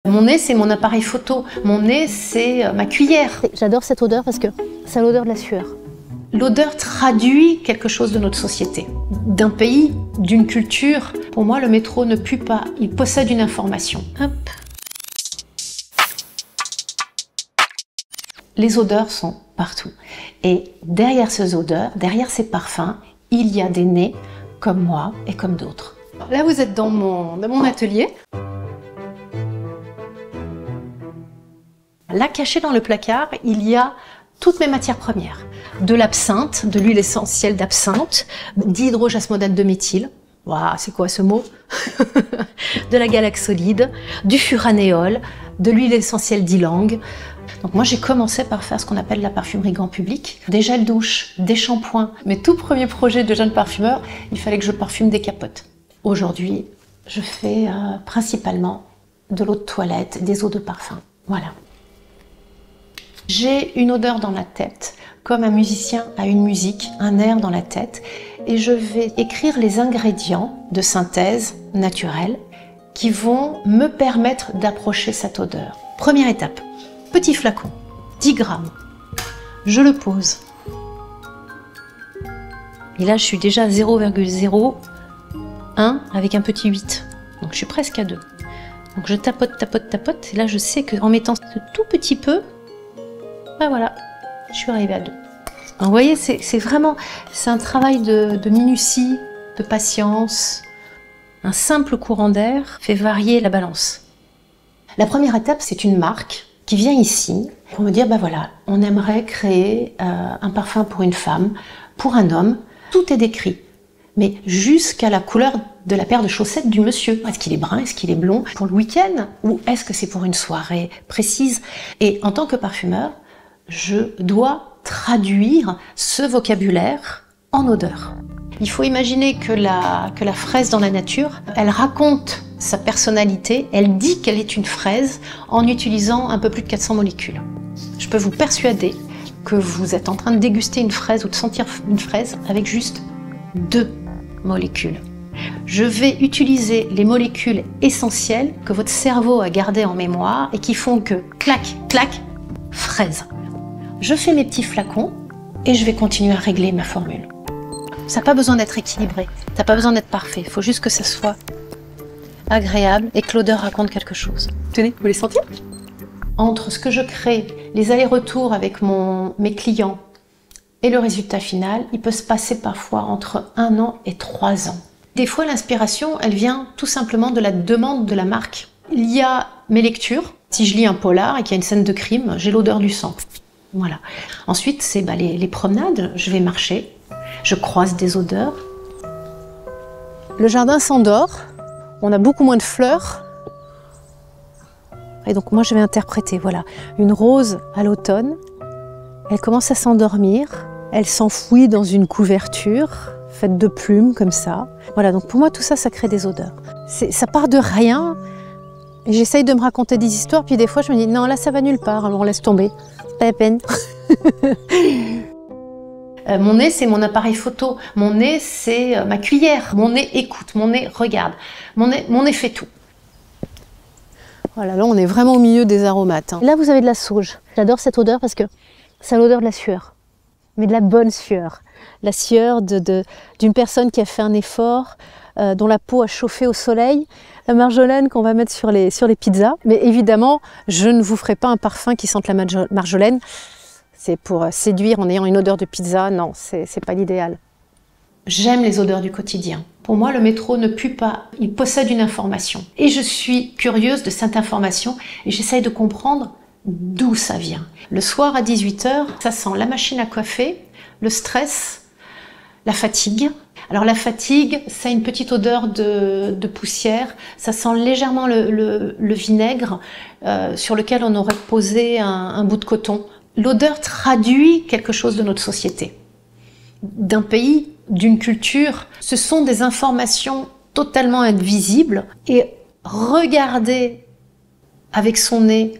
Mon nez, c'est mon appareil photo. Mon nez, c'est ma cuillère. J'adore cette odeur parce que c'est l'odeur de la sueur. L'odeur traduit quelque chose de notre société, d'un pays, d'une culture. Pour moi, le métro ne pue pas, il possède une information. Hop. Les odeurs sont partout. Et derrière ces odeurs, derrière ces parfums, il y a des nez comme moi et comme d'autres. Là, vous êtes dans mon atelier. Là, caché dans le placard, il y a toutes mes matières premières. De l'absinthe, de l'huile essentielle d'absinthe, d'hydrojasmodate de méthyle. Waouh, c'est quoi ce mot? De la galaxolide, du furanéol, de l'huile essentielle d'ylang. Donc moi, j'ai commencé par faire ce qu'on appelle la parfumerie grand public. Des gels douche, des shampoings. Mes tout premiers projets de jeune parfumeur, il fallait que je parfume des capotes. Aujourd'hui, je fais principalement de l'eau de toilette, des eaux de parfum. Voilà. J'ai une odeur dans la tête, comme un musicien a une musique, un air dans la tête, et je vais écrire les ingrédients de synthèse naturelle qui vont me permettre d'approcher cette odeur. Première étape, petit flacon, 10 grammes. Je le pose. Et là, je suis déjà à 0,01 avec un petit 8. Donc je suis presque à 2. Donc je tapote, tapote, tapote, et là je sais qu'en mettant ce tout petit peu, ben voilà, je suis arrivée à 2. Donc, vous voyez, c'est vraiment un travail de minutie, de patience. Un simple courant d'air fait varier la balance. La première étape, c'est une marque qui vient ici pour me dire, ben voilà, on aimerait créer un parfum pour une femme, pour un homme. Tout est décrit, mais jusqu'à la couleur de la paire de chaussettes du monsieur. Est-ce qu'il est brun, est-ce qu'il est blond pour le week-end, ou est-ce que c'est pour une soirée précise? Et en tant que parfumeur, je dois traduire ce vocabulaire en odeur. Il faut imaginer que la fraise dans la nature, elle raconte sa personnalité, elle dit qu'elle est une fraise en utilisant un peu plus de 400 molécules. Je peux vous persuader que vous êtes en train de déguster une fraise ou de sentir une fraise avec juste 2 molécules. Je vais utiliser les molécules essentielles que votre cerveau a gardées en mémoire et qui font que clac, clac, fraise. Je fais mes petits flacons et je vais continuer à régler ma formule. Ça n'a pas besoin d'être équilibré, ça n'a pas besoin d'être parfait, il faut juste que ça soit agréable et que l'odeur raconte quelque chose. Tenez, vous les sentez? Entre ce que je crée, les allers-retours avec mes clients et le résultat final, il peut se passer parfois entre 1 an et 3 ans. Des fois, l'inspiration, elle vient tout simplement de la demande de la marque. Il y a mes lectures. Si je lis un polar et qu'il y a une scène de crime, j'ai l'odeur du sang. Voilà. Ensuite, c'est les promenades. Je vais marcher, je croise des odeurs. Le jardin s'endort, on a beaucoup moins de fleurs. Et donc moi, je vais interpréter, voilà, une rose à l'automne. Elle commence à s'endormir, elle s'enfouit dans une couverture faite de plumes comme ça. Voilà, donc pour moi, tout ça, ça crée des odeurs. Ça part de rien. J'essaye de me raconter des histoires, puis des fois, je me dis, non, là, ça va nulle part, alors on laisse tomber. Pas la peine. Mon nez, c'est mon appareil photo. Mon nez, c'est ma cuillère. Mon nez écoute, mon nez regarde. Mon nez fait tout. Voilà, là, on est vraiment au milieu des aromates. Là, vous avez de la sauge. J'adore cette odeur parce que c'est l'odeur de la sueur. Mais de la bonne sueur. La sueur d'une personne qui a fait un effort, dont la peau a chauffé au soleil. La marjolaine qu'on va mettre sur les pizzas. Mais évidemment, je ne vous ferai pas un parfum qui sente la marjolaine. C'est pour séduire en ayant une odeur de pizza. Non, c'est pas l'idéal. J'aime les odeurs du quotidien. Pour moi, le métro ne pue pas. Il possède une information. Et je suis curieuse de cette information et j'essaye de comprendre d'où ça vient. Le soir à 18 h, ça sent la machine à coiffer, le stress, la fatigue. Alors la fatigue, ça a une petite odeur de poussière, ça sent légèrement le vinaigre sur lequel on aurait posé un bout de coton. L'odeur traduit quelque chose de notre société, d'un pays, d'une culture. Ce sont des informations totalement invisibles et regarder avec son nez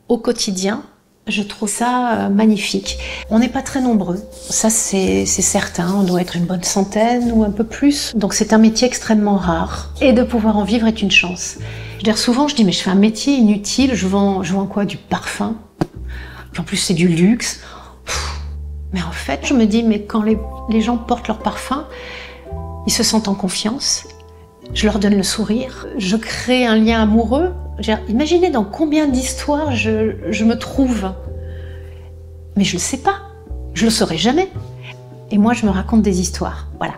au quotidien, Je trouve ça magnifique. On n'est pas très nombreux, ça c'est certain, on doit être une bonne centaine ou un peu plus. Donc c'est un métier extrêmement rare. Et de pouvoir en vivre est une chance. Je veux dire, souvent je dis mais je fais un métier inutile, je vends quoi? Du parfum. Puis en plus c'est du luxe. Mais en fait je me dis mais quand les gens portent leur parfum, ils se sentent en confiance. Je leur donne le sourire, je crée un lien amoureux. Imaginez dans combien d'histoires je me trouve. Mais je ne le sais pas, je ne le saurai jamais. Et moi, je me raconte des histoires, voilà.